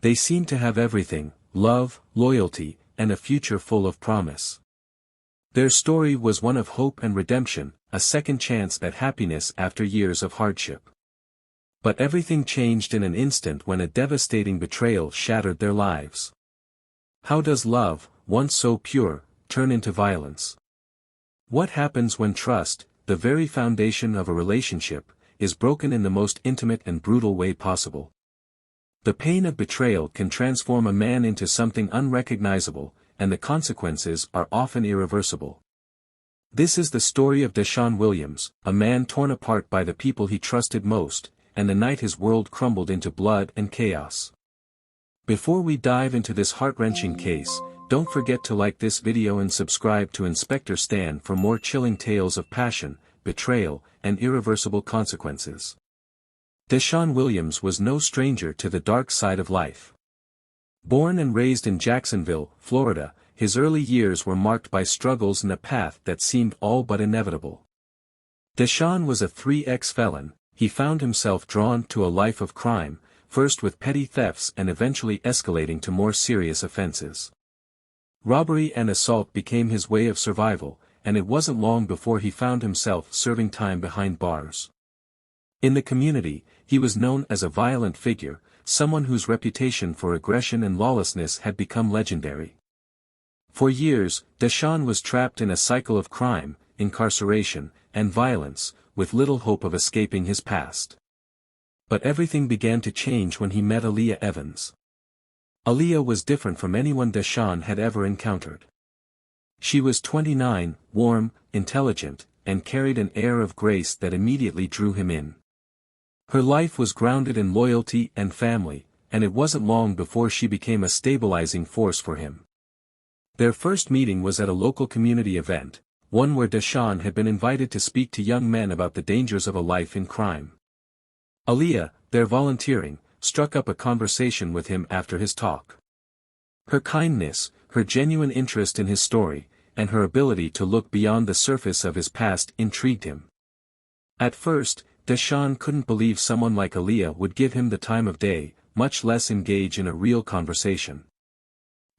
They seemed to have everything: love, loyalty, and a future full of promise. Their story was one of hope and redemption, a second chance at happiness after years of hardship. But everything changed in an instant when a devastating betrayal shattered their lives. How does love, once so pure, turn into violence? What happens when trust, the very foundation of a relationship, is broken in the most intimate and brutal way possible? The pain of betrayal can transform a man into something unrecognizable, and the consequences are often irreversible. This is the story of Deshaun Williams, a man torn apart by the people he trusted most, and the night his world crumbled into blood and chaos. Before we dive into this heart-wrenching case, don't forget to like this video and subscribe to Inspector Stan for more chilling tales of passion, betrayal, and irreversible consequences. Deshaun Williams was no stranger to the dark side of life. Born and raised in Jacksonville, Florida, his early years were marked by struggles and a path that seemed all but inevitable. Deshaun was a 3x felon. He found himself drawn to a life of crime, first with petty thefts and eventually escalating to more serious offenses. Robbery and assault became his way of survival, and it wasn't long before he found himself serving time behind bars. In the community, he was known as a violent figure, someone whose reputation for aggression and lawlessness had become legendary. For years, Deshaun was trapped in a cycle of crime, incarceration, and violence, with little hope of escaping his past. But everything began to change when he met Aaliyah Evans. Aaliyah was different from anyone Deshaun had ever encountered. She was 29, warm, intelligent, and carried an air of grace that immediately drew him in. Her life was grounded in loyalty and family, and it wasn't long before she became a stabilizing force for him. Their first meeting was at a local community event, one where Deshaun had been invited to speak to young men about the dangers of a life in crime. Aaliyah, there volunteering, struck up a conversation with him after his talk. Her kindness, her genuine interest in his story, and her ability to look beyond the surface of his past intrigued him. At first, Deshaun couldn't believe someone like Aaliyah would give him the time of day, much less engage in a real conversation.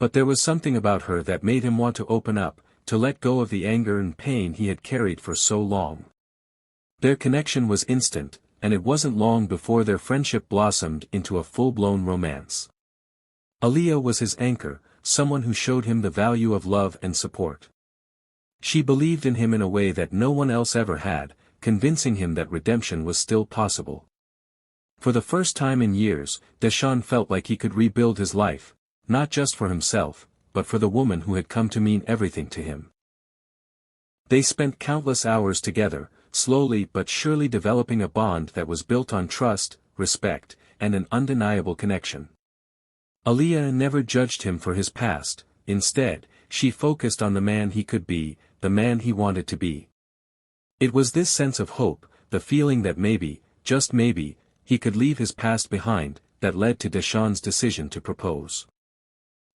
But there was something about her that made him want to open up, to let go of the anger and pain he had carried for so long. Their connection was instant, and it wasn't long before their friendship blossomed into a full-blown romance. Aaliyah was his anchor, someone who showed him the value of love and support. She believed in him in a way that no one else ever had, convincing him that redemption was still possible. For the first time in years, Deshaun felt like he could rebuild his life, not just for himself, but for the woman who had come to mean everything to him. They spent countless hours together, slowly but surely developing a bond that was built on trust, respect, and an undeniable connection. Aaliyah never judged him for his past. Instead, she focused on the man he could be, the man he wanted to be. It was this sense of hope, the feeling that maybe, just maybe, he could leave his past behind, that led to Deshaun's decision to propose.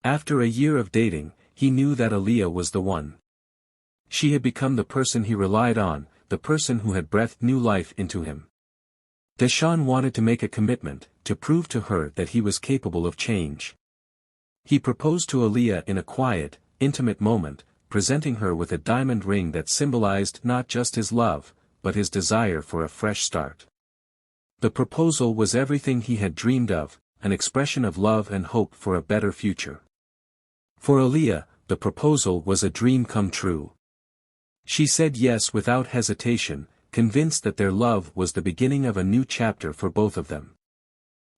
After a year of dating, he knew that Aaliyah was the one. She had become the person he relied on, the person who had breathed new life into him. Deshaun wanted to make a commitment, to prove to her that he was capable of change. He proposed to Aaliyah in a quiet, intimate moment, presenting her with a diamond ring that symbolized not just his love, but his desire for a fresh start. The proposal was everything he had dreamed of, an expression of love and hope for a better future. For Aaliyah, the proposal was a dream come true. She said yes without hesitation, convinced that their love was the beginning of a new chapter for both of them.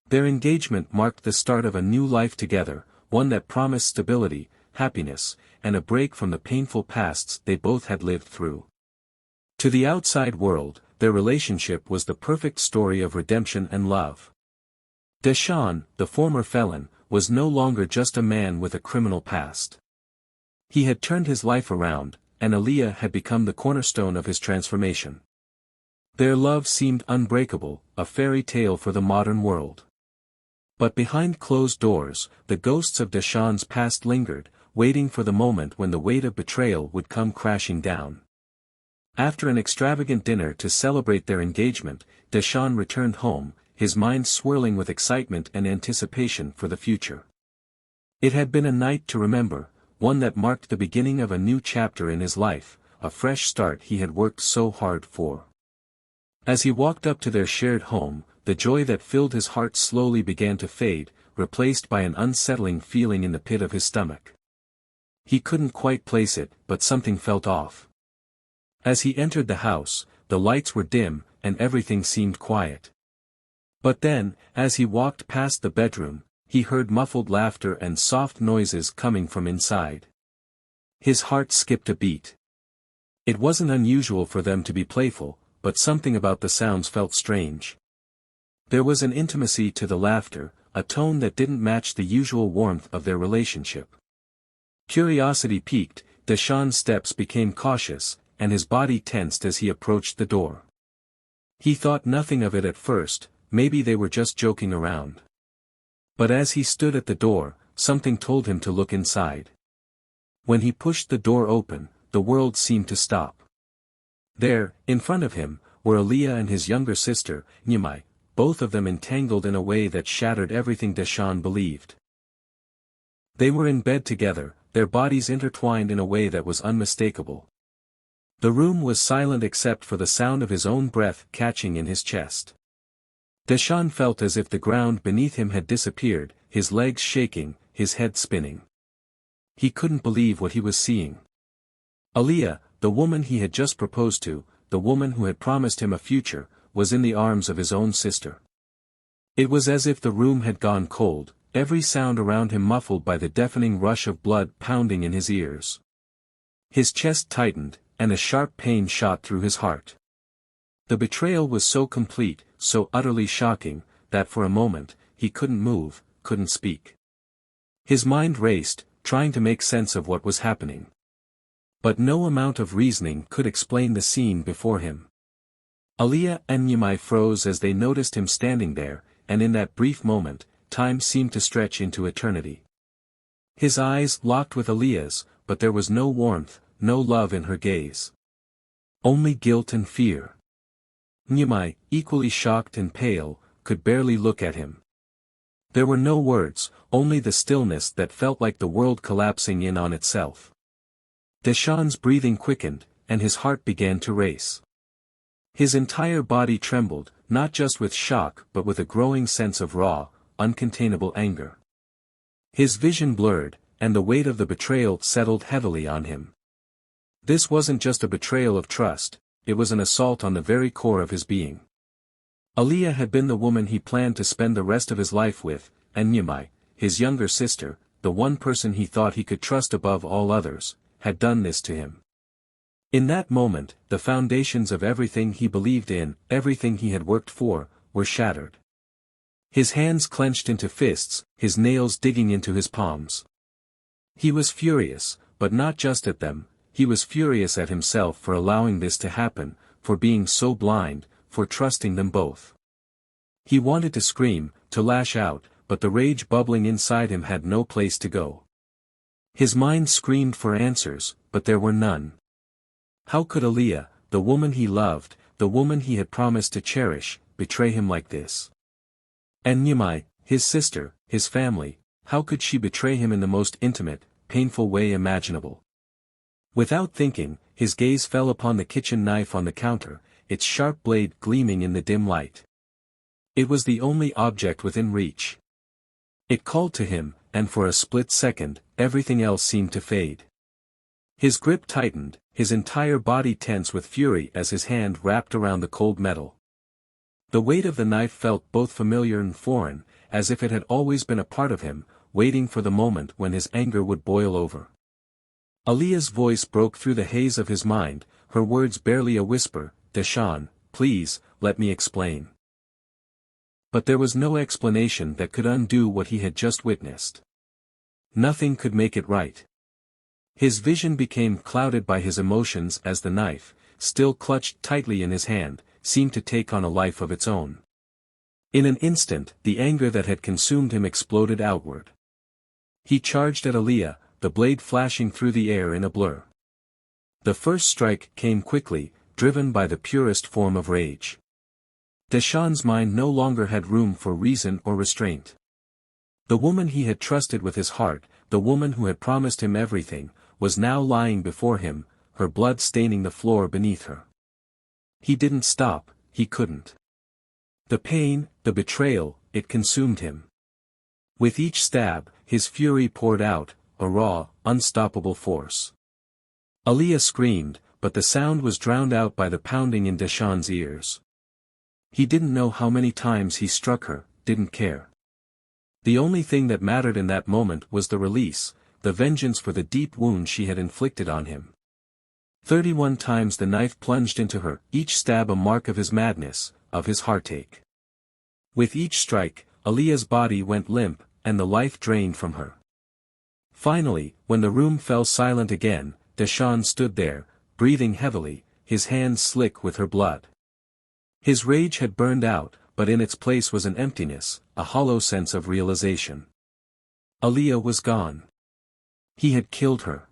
Their engagement marked the start of a new life together, one that promised stability, happiness, and a break from the painful pasts they both had lived through. To the outside world, their relationship was the perfect story of redemption and love. Deshaun, the former felon, was no longer just a man with a criminal past. He had turned his life around, and Aaliyah had become the cornerstone of his transformation. Their love seemed unbreakable, a fairy tale for the modern world. But behind closed doors, the ghosts of Deshaun's past lingered, waiting for the moment when the weight of betrayal would come crashing down. After an extravagant dinner to celebrate their engagement, Deshaun returned home, his mind swirling with excitement and anticipation for the future. It had been a night to remember, one that marked the beginning of a new chapter in his life, a fresh start he had worked so hard for. As he walked up to their shared home, the joy that filled his heart slowly began to fade, replaced by an unsettling feeling in the pit of his stomach. He couldn't quite place it, but something felt off. As he entered the house, the lights were dim, and everything seemed quiet. But then, as he walked past the bedroom, he heard muffled laughter and soft noises coming from inside. His heart skipped a beat. It wasn't unusual for them to be playful, but something about the sounds felt strange. There was an intimacy to the laughter, a tone that didn't match the usual warmth of their relationship. Curiosity piqued, Deshawn's steps became cautious, and his body tensed as he approached the door. He thought nothing of it at first, maybe they were just joking around. But as he stood at the door, something told him to look inside. When he pushed the door open, the world seemed to stop. There, in front of him, were Aaliyah and his younger sister, Nyamai, both of them entangled in a way that shattered everything Deshawn believed. They were in bed together, their bodies intertwined in a way that was unmistakable. The room was silent except for the sound of his own breath catching in his chest. Deshawn felt as if the ground beneath him had disappeared, his legs shaking, his head spinning. He couldn't believe what he was seeing. Aaliyah, the woman he had just proposed to, the woman who had promised him a future, was in the arms of his own sister. It was as if the room had gone cold, every sound around him muffled by the deafening rush of blood pounding in his ears. His chest tightened, and a sharp pain shot through his heart. The betrayal was so complete, so utterly shocking, that for a moment, he couldn't move, couldn't speak. His mind raced, trying to make sense of what was happening. But no amount of reasoning could explain the scene before him. Aaliyah and Nyamai froze as they noticed him standing there, and in that brief moment, time seemed to stretch into eternity. His eyes locked with Aaliyah's, but there was no warmth, no love in her gaze. Only guilt and fear. Nyamai, equally shocked and pale, could barely look at him. There were no words, only the stillness that felt like the world collapsing in on itself. Deshawn's breathing quickened, and his heart began to race. His entire body trembled, not just with shock but with a growing sense of raw, uncontainable anger. His vision blurred, and the weight of the betrayal settled heavily on him. This wasn't just a betrayal of trust, it was an assault on the very core of his being. Aaliyah had been the woman he planned to spend the rest of his life with, and Nyamai, his younger sister, the one person he thought he could trust above all others, had done this to him. In that moment, the foundations of everything he believed in, everything he had worked for, were shattered. His hands clenched into fists, his nails digging into his palms. He was furious, but not just at them, he was furious at himself for allowing this to happen, for being so blind, for trusting them both. He wanted to scream, to lash out, but the rage bubbling inside him had no place to go. His mind screamed for answers, but there were none. How could Aaliyah, the woman he loved, the woman he had promised to cherish, betray him like this? And Nyamai, his sister, his family, how could she betray him in the most intimate, painful way imaginable? Without thinking, his gaze fell upon the kitchen knife on the counter, its sharp blade gleaming in the dim light. It was the only object within reach. It called to him, and for a split second, everything else seemed to fade. His grip tightened, his entire body tense with fury as his hand wrapped around the cold metal. The weight of the knife felt both familiar and foreign, as if it had always been a part of him, waiting for the moment when his anger would boil over. Aaliyah's voice broke through the haze of his mind, her words barely a whisper, "Deshawn, please, let me explain." But there was no explanation that could undo what he had just witnessed. Nothing could make it right. His vision became clouded by his emotions as the knife, still clutched tightly in his hand, seemed to take on a life of its own. In an instant, the anger that had consumed him exploded outward. He charged at Aaliyah, the blade flashing through the air in a blur. The first strike came quickly, driven by the purest form of rage. Deshawn's mind no longer had room for reason or restraint. The woman he had trusted with his heart, the woman who had promised him everything, was now lying before him, her blood staining the floor beneath her. He didn't stop, he couldn't. The pain, the betrayal, it consumed him. With each stab, his fury poured out, a raw, unstoppable force. Aaliyah screamed, but the sound was drowned out by the pounding in Deshawn's ears. He didn't know how many times he struck her, didn't care. The only thing that mattered in that moment was the release, the vengeance for the deep wound she had inflicted on him. 31 times the knife plunged into her, each stab a mark of his madness, of his heartache. With each strike, Aaliyah's body went limp, and the life drained from her. Finally, when the room fell silent again, Deshawn stood there, breathing heavily, his hands slick with her blood. His rage had burned out, but in its place was an emptiness, a hollow sense of realization. Aaliyah was gone. He had killed her.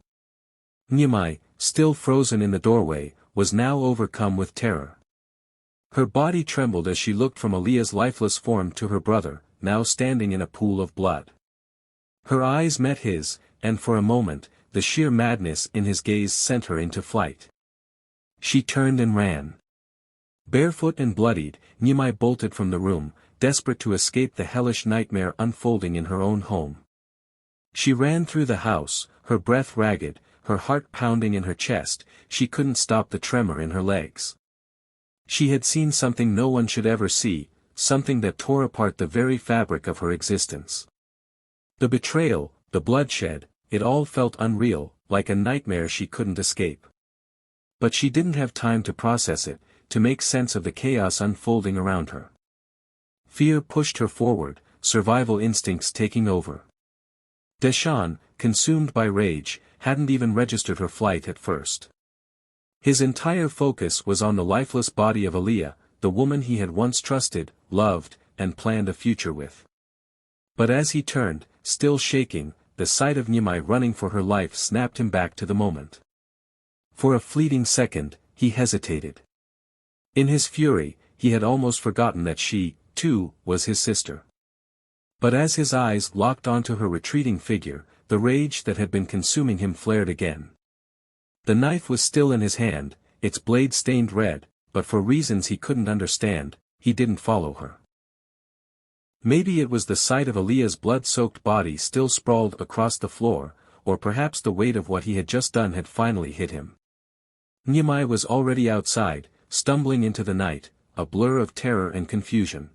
Nyamai, still frozen in the doorway, was now overcome with terror. Her body trembled as she looked from Aaliyah's lifeless form to her brother, now standing in a pool of blood. Her eyes met his, and for a moment, the sheer madness in his gaze sent her into flight. She turned and ran. Barefoot and bloodied, Nyamai bolted from the room, desperate to escape the hellish nightmare unfolding in her own home. She ran through the house, her breath ragged, her heart pounding in her chest, she couldn't stop the tremor in her legs. She had seen something no one should ever see, something that tore apart the very fabric of her existence. The betrayal, the bloodshed, it all felt unreal, like a nightmare she couldn't escape. But she didn't have time to process it, to make sense of the chaos unfolding around her. Fear pushed her forward, survival instincts taking over. Deshawn, consumed by rage, hadn't even registered her flight at first. His entire focus was on the lifeless body of Aaliyah, the woman he had once trusted, loved, and planned a future with. But as he turned, still shaking, the sight of Nyamai running for her life snapped him back to the moment. For a fleeting second, he hesitated. In his fury, he had almost forgotten that she, too, was his sister. But as his eyes locked onto her retreating figure, the rage that had been consuming him flared again. The knife was still in his hand, its blade stained red, but for reasons he couldn't understand, he didn't follow her. Maybe it was the sight of Aaliyah's blood-soaked body still sprawled across the floor, or perhaps the weight of what he had just done had finally hit him. Nyamai was already outside, stumbling into the night, a blur of terror and confusion.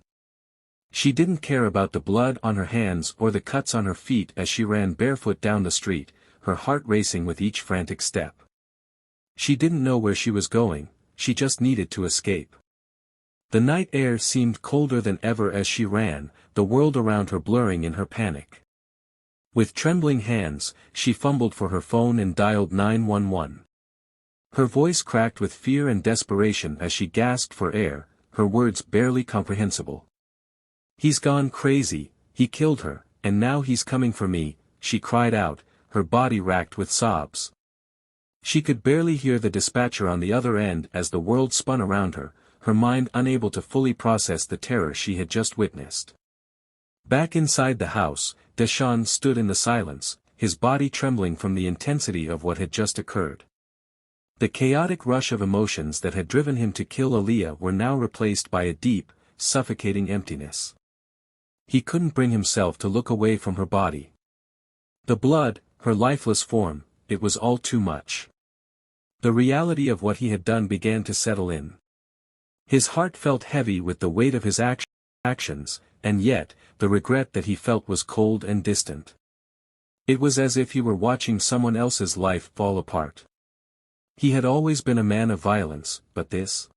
She didn't care about the blood on her hands or the cuts on her feet as she ran barefoot down the street, her heart racing with each frantic step. She didn't know where she was going, she just needed to escape. The night air seemed colder than ever as she ran, the world around her blurring in her panic. With trembling hands, she fumbled for her phone and dialed 911. Her voice cracked with fear and desperation as she gasped for air, her words barely comprehensible. "He's gone crazy, he killed her, and now he's coming for me," she cried out, her body racked with sobs. She could barely hear the dispatcher on the other end as the world spun around her, her mind unable to fully process the terror she had just witnessed. Back inside the house, Deshawn stood in the silence, his body trembling from the intensity of what had just occurred. The chaotic rush of emotions that had driven him to kill Aaliyah were now replaced by a deep, suffocating emptiness. He couldn't bring himself to look away from her body. The blood, her lifeless form, it was all too much. The reality of what he had done began to settle in. His heart felt heavy with the weight of his actions, and yet, the regret that he felt was cold and distant. It was as if he were watching someone else's life fall apart. He had always been a man of violence, but this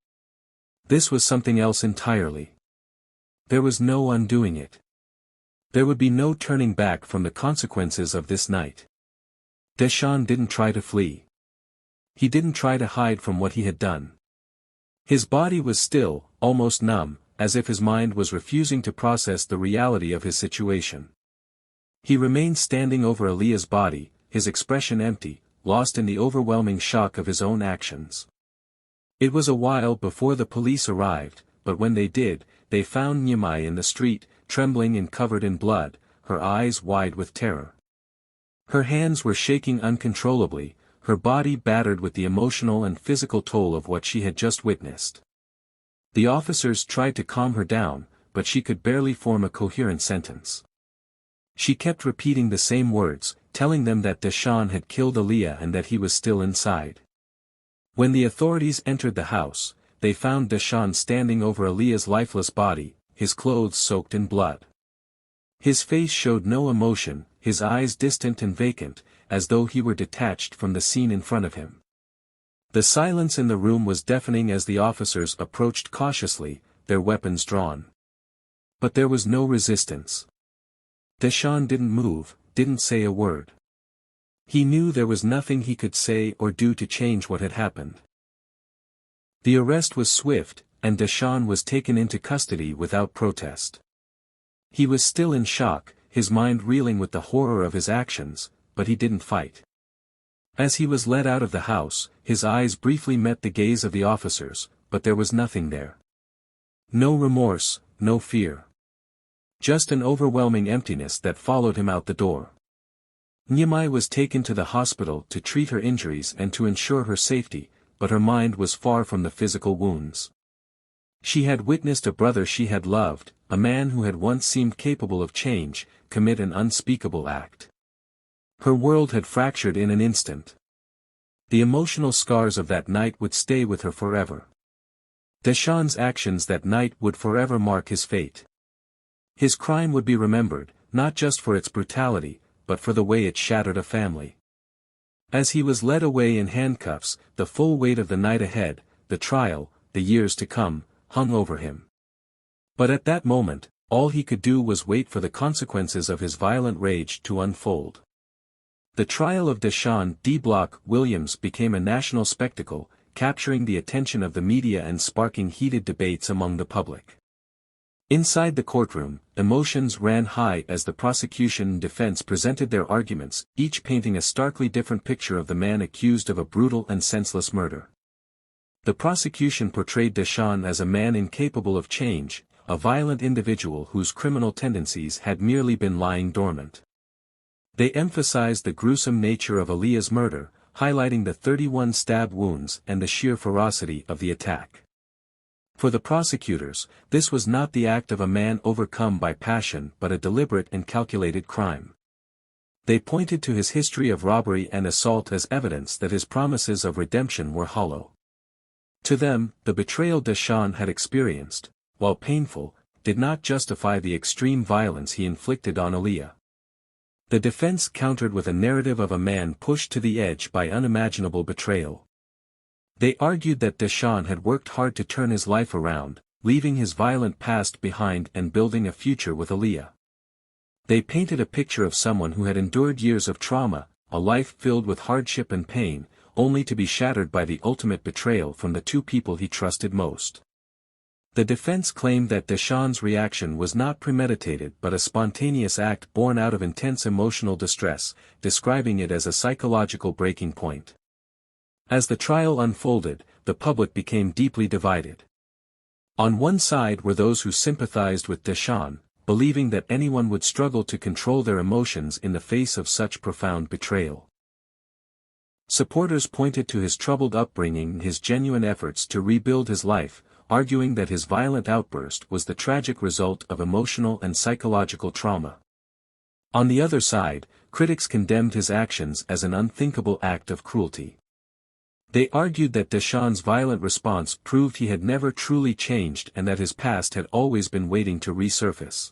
was something else entirely. There was no undoing it. There would be no turning back from the consequences of this night. Deshawn didn't try to flee. He didn't try to hide from what he had done. His body was still, almost numb, as if his mind was refusing to process the reality of his situation. He remained standing over Aaliyah's body, his expression empty, lost in the overwhelming shock of his own actions. It was a while before the police arrived, but when they did, they found Nyamai in the street, trembling and covered in blood, her eyes wide with terror. Her hands were shaking uncontrollably, her body battered with the emotional and physical toll of what she had just witnessed. The officers tried to calm her down, but she could barely form a coherent sentence. She kept repeating the same words, telling them that Deshaun had killed Aaliyah and that he was still inside. When the authorities entered the house, they found Deshaun standing over Aaliyah's lifeless body, his clothes soaked in blood. His face showed no emotion, his eyes distant and vacant, as though he were detached from the scene in front of him. The silence in the room was deafening as the officers approached cautiously, their weapons drawn. But there was no resistance. Deshaun didn't move, didn't say a word. He knew there was nothing he could say or do to change what had happened. The arrest was swift, and Deshaun was taken into custody without protest. He was still in shock, his mind reeling with the horror of his actions, but he didn't fight. As he was led out of the house, his eyes briefly met the gaze of the officers, but there was nothing there. No remorse, no fear. Just an overwhelming emptiness that followed him out the door. Nyamai was taken to the hospital to treat her injuries and to ensure her safety, but her mind was far from the physical wounds. She had witnessed a brother she had loved, a man who had once seemed capable of change, commit an unspeakable act. Her world had fractured in an instant. The emotional scars of that night would stay with her forever. Deshaun's actions that night would forever mark his fate. His crime would be remembered, not just for its brutality, but for the way it shattered a family. As he was led away in handcuffs, the full weight of the night ahead, the trial, the years to come, hung over him. But at that moment, all he could do was wait for the consequences of his violent rage to unfold. The trial of Deshaun D. Block Williams became a national spectacle, capturing the attention of the media and sparking heated debates among the public. Inside the courtroom, emotions ran high as the prosecution and defense presented their arguments, each painting a starkly different picture of the man accused of a brutal and senseless murder. The prosecution portrayed Deshaun as a man incapable of change, a violent individual whose criminal tendencies had merely been lying dormant. They emphasized the gruesome nature of Aaliyah's murder, highlighting the 31 stab wounds and the sheer ferocity of the attack. For the prosecutors, this was not the act of a man overcome by passion but a deliberate and calculated crime. They pointed to his history of robbery and assault as evidence that his promises of redemption were hollow. To them, the betrayal Deshaun had experienced, while painful, did not justify the extreme violence he inflicted on Aaliyah. The defense countered with a narrative of a man pushed to the edge by unimaginable betrayal. They argued that Deshaun had worked hard to turn his life around, leaving his violent past behind and building a future with Aaliyah. They painted a picture of someone who had endured years of trauma, a life filled with hardship and pain, only to be shattered by the ultimate betrayal from the two people he trusted most. The defense claimed that Deshaun's reaction was not premeditated but a spontaneous act born out of intense emotional distress, describing it as a psychological breaking point. As the trial unfolded, the public became deeply divided. On one side were those who sympathized with Deshaun, believing that anyone would struggle to control their emotions in the face of such profound betrayal. Supporters pointed to his troubled upbringing and his genuine efforts to rebuild his life, arguing that his violent outburst was the tragic result of emotional and psychological trauma. On the other side, critics condemned his actions as an unthinkable act of cruelty. They argued that Deshaun's violent response proved he had never truly changed and that his past had always been waiting to resurface.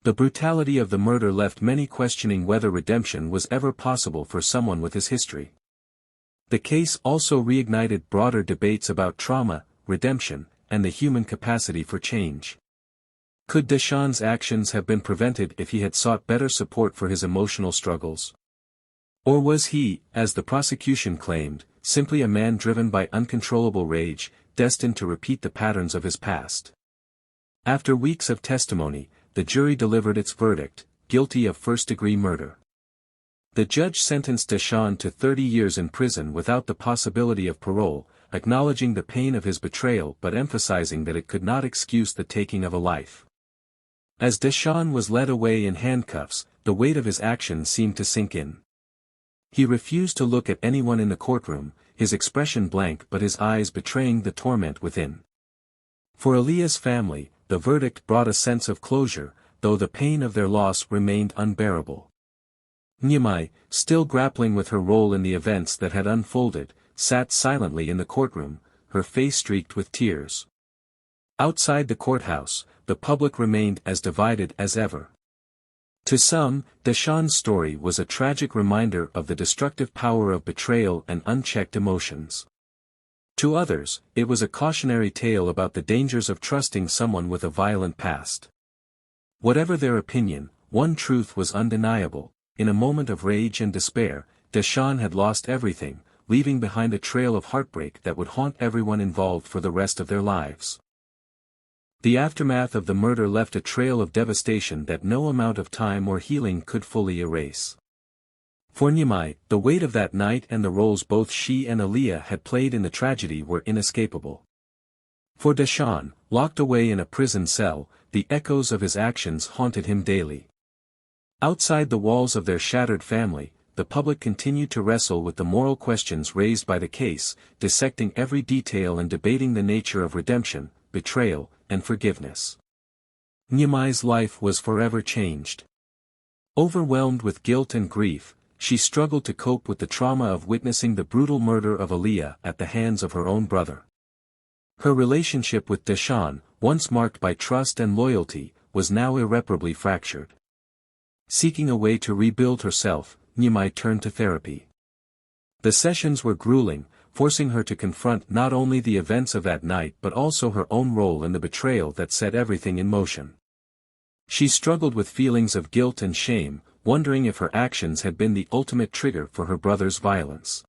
The brutality of the murder left many questioning whether redemption was ever possible for someone with his history. The case also reignited broader debates about trauma, redemption, and the human capacity for change. Could Deshaun's actions have been prevented if he had sought better support for his emotional struggles? Or was he, as the prosecution claimed, simply a man driven by uncontrollable rage, destined to repeat the patterns of his past? After weeks of testimony, the jury delivered its verdict, guilty of first-degree murder. The judge sentenced Deshaun to 30 years in prison without the possibility of parole, acknowledging the pain of his betrayal but emphasizing that it could not excuse the taking of a life. As Deschamps was led away in handcuffs, the weight of his actions seemed to sink in. He refused to look at anyone in the courtroom, his expression blank but his eyes betraying the torment within. For Aaliyah's family, the verdict brought a sense of closure, though the pain of their loss remained unbearable. Nyimai, still grappling with her role in the events that had unfolded, sat silently in the courtroom, her face streaked with tears. Outside the courthouse, the public remained as divided as ever. To some, Deschamps' story was a tragic reminder of the destructive power of betrayal and unchecked emotions. To others, it was a cautionary tale about the dangers of trusting someone with a violent past. Whatever their opinion, one truth was undeniable: in a moment of rage and despair, Deschamps had lost everything, leaving behind a trail of heartbreak that would haunt everyone involved for the rest of their lives. The aftermath of the murder left a trail of devastation that no amount of time or healing could fully erase. For Nyimai, the weight of that night and the roles both she and Aaliyah had played in the tragedy were inescapable. For Deschamps, locked away in a prison cell, the echoes of his actions haunted him daily. Outside the walls of their shattered family, the public continued to wrestle with the moral questions raised by the case, dissecting every detail and debating the nature of redemption, betrayal, and forgiveness. Nyimai's life was forever changed. Overwhelmed with guilt and grief, she struggled to cope with the trauma of witnessing the brutal murder of Aaliyah at the hands of her own brother. Her relationship with Deschamps, once marked by trust and loyalty, was now irreparably fractured. Seeking a way to rebuild herself, Nyimai turned to therapy. The sessions were grueling, forcing her to confront not only the events of that night but also her own role in the betrayal that set everything in motion. She struggled with feelings of guilt and shame, wondering if her actions had been the ultimate trigger for her brother's violence.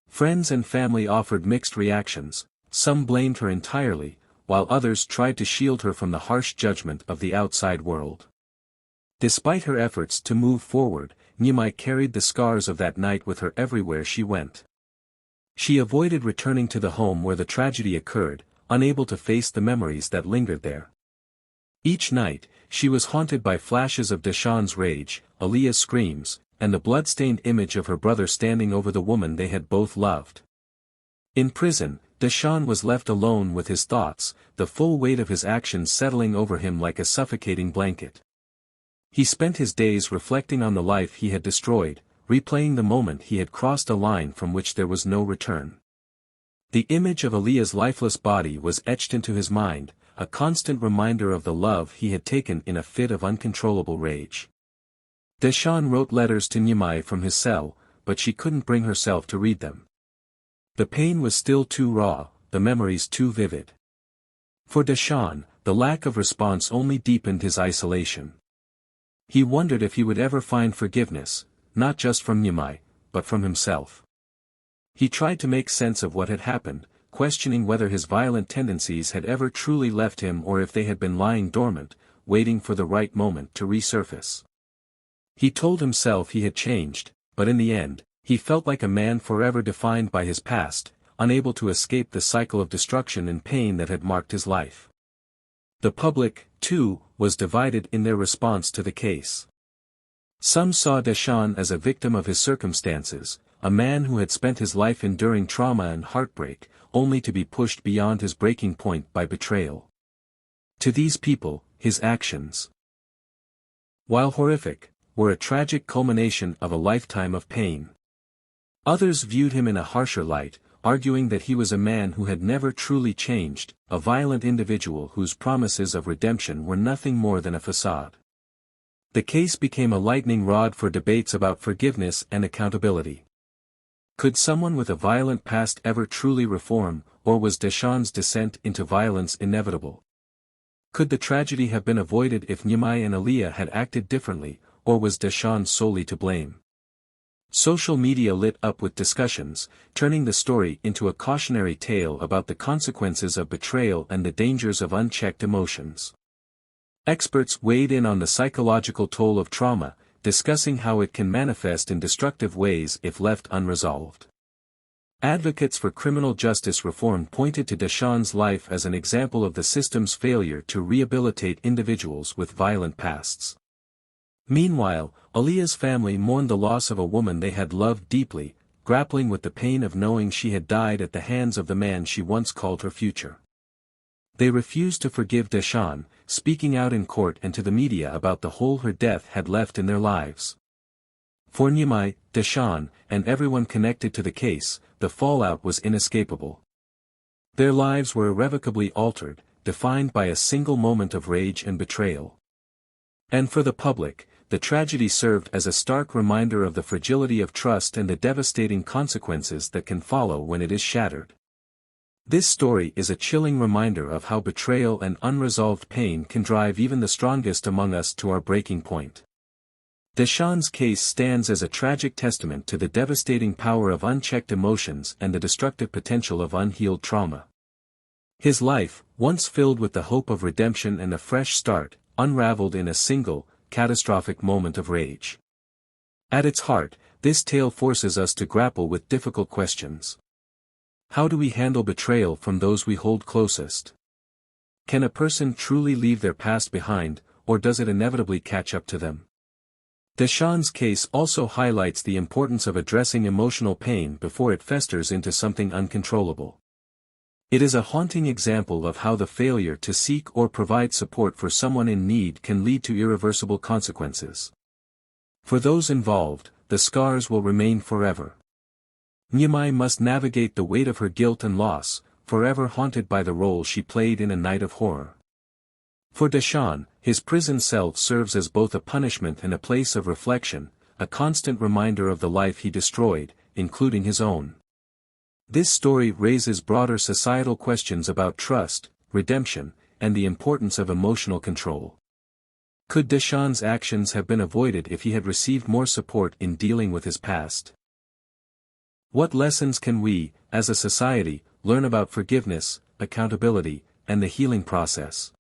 Friends and family offered mixed reactions, some blamed her entirely, while others tried to shield her from the harsh judgment of the outside world. Despite her efforts to move forward, Nyimai carried the scars of that night with her everywhere she went. She avoided returning to the home where the tragedy occurred, unable to face the memories that lingered there. Each night, she was haunted by flashes of Deschamps' rage, Aaliyah's screams, and the blood-stained image of her brother standing over the woman they had both loved. In prison, Deschamps was left alone with his thoughts, the full weight of his actions settling over him like a suffocating blanket. He spent his days reflecting on the life he had destroyed, replaying the moment he had crossed a line from which there was no return. The image of Aaliyah's lifeless body was etched into his mind, a constant reminder of the love he had taken in a fit of uncontrollable rage. Deschamps wrote letters to Nyimai from his cell, but she couldn't bring herself to read them. The pain was still too raw, the memories too vivid. For Deschamps, the lack of response only deepened his isolation. He wondered if he would ever find forgiveness, not just from Nyimai, but from himself. He tried to make sense of what had happened, questioning whether his violent tendencies had ever truly left him or if they had been lying dormant, waiting for the right moment to resurface. He told himself he had changed, but in the end, he felt like a man forever defined by his past, unable to escape the cycle of destruction and pain that had marked his life. The public, too, was divided in their response to the case. Some saw Deschamps as a victim of his circumstances, a man who had spent his life enduring trauma and heartbreak, only to be pushed beyond his breaking point by betrayal. To these people, his actions, while horrific, were a tragic culmination of a lifetime of pain. Others viewed him in a harsher light, arguing that he was a man who had never truly changed, a violent individual whose promises of redemption were nothing more than a facade. The case became a lightning rod for debates about forgiveness and accountability. Could someone with a violent past ever truly reform, or was Deschamps' descent into violence inevitable? Could the tragedy have been avoided if Nyimai and Aaliyah had acted differently, or was Deschamps solely to blame? Social media lit up with discussions, turning the story into a cautionary tale about the consequences of betrayal and the dangers of unchecked emotions. Experts weighed in on the psychological toll of trauma, discussing how it can manifest in destructive ways if left unresolved. Advocates for criminal justice reform pointed to Deschamps' life as an example of the system's failure to rehabilitate individuals with violent pasts. Meanwhile, Aaliyah's family mourned the loss of a woman they had loved deeply, grappling with the pain of knowing she had died at the hands of the man she once called her future. They refused to forgive Deschamps, speaking out in court and to the media about the hole her death had left in their lives. For Niamey, Deschamps, and everyone connected to the case, the fallout was inescapable. Their lives were irrevocably altered, defined by a single moment of rage and betrayal. And for the public, the tragedy served as a stark reminder of the fragility of trust and the devastating consequences that can follow when it is shattered. This story is a chilling reminder of how betrayal and unresolved pain can drive even the strongest among us to our breaking point. Deschamps' case stands as a tragic testament to the devastating power of unchecked emotions and the destructive potential of unhealed trauma. His life, once filled with the hope of redemption and a fresh start, unraveled in a single, catastrophic moment of rage. At its heart, this tale forces us to grapple with difficult questions. How do we handle betrayal from those we hold closest? Can a person truly leave their past behind, or does it inevitably catch up to them? Deschamps' case also highlights the importance of addressing emotional pain before it festers into something uncontrollable. It is a haunting example of how the failure to seek or provide support for someone in need can lead to irreversible consequences. For those involved, the scars will remain forever. Niamey must navigate the weight of her guilt and loss, forever haunted by the role she played in a night of horror. For Deschamps, his prison cell serves as both a punishment and a place of reflection, a constant reminder of the life he destroyed, including his own. This story raises broader societal questions about trust, redemption, and the importance of emotional control. Could Deschamps' actions have been avoided if he had received more support in dealing with his past? What lessons can we, as a society, learn about forgiveness, accountability, and the healing process?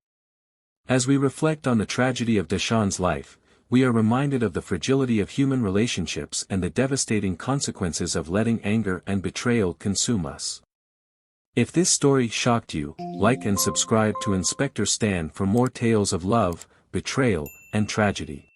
As we reflect on the tragedy of Deschamps' life, we are reminded of the fragility of human relationships and the devastating consequences of letting anger and betrayal consume us. If this story shocked you, like and subscribe to Inspector Stan for more tales of love, betrayal, and tragedy.